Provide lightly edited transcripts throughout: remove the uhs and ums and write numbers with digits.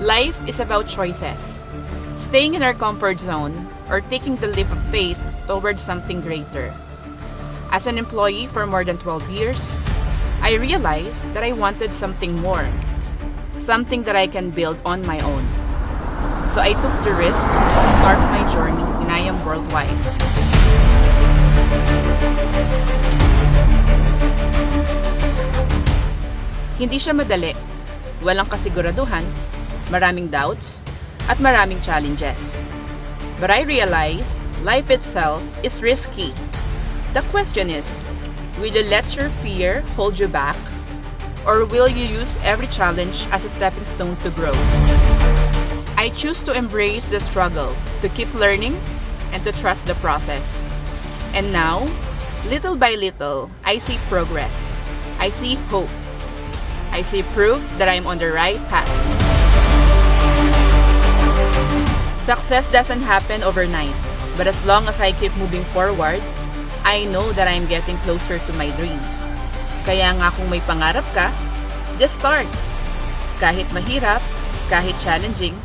Life is about choices. Staying in our comfort zone or taking the leap of faith towards something greater. As an employee for more than 12 years, I realized that I wanted something more. Something that I can build on my own. So I took the risk to start my journey in I Am Worldwide. Hindi siya madali, walang kasiguraduhan, maraming doubts, at maraming challenges. But I realize life itself is risky. The question is, will you let your fear hold you back? Or will you use every challenge as a stepping stone to grow? I choose to embrace the struggle, to keep learning, and to trust the process. And now, little by little, I see progress. I see hope. I see proof that I'm on the right path. Success doesn't happen overnight, but as long as I keep moving forward, I know that I'm getting closer to my dreams. Kaya nga kung may pangarap ka, just start. Kahit mahirap, kahit challenging,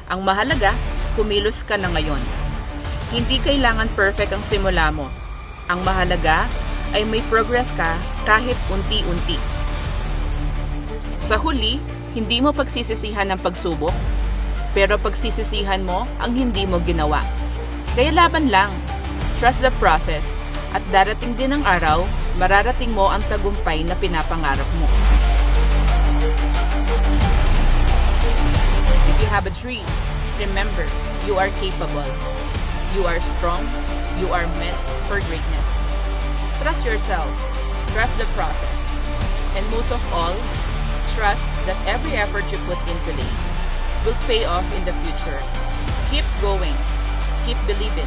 ang mahalaga, kumilos ka na ngayon. Hindi kailangan perfect ang simula mo. Ang mahalaga ay may progress ka kahit unti-unti. Sa huli, hindi mo pagsisisihan ang pagsubok, pero pagsisisihan mo ang hindi mo ginawa. Kaya laban lang, trust the process, at darating din ang araw, mararating mo ang tagumpay na pinapangarap mo. If you have a dream, remember, you are capable. You are strong. You are meant for greatness. Trust yourself. Trust the process. And most of all, trust that every effort you put in today will pay off in the future. Keep going. Keep believing.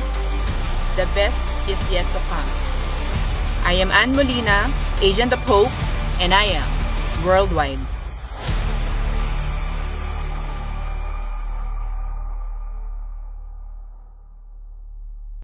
The best is yet to come. I am Ann Molina, Agent of Hope, and I am Worldwide.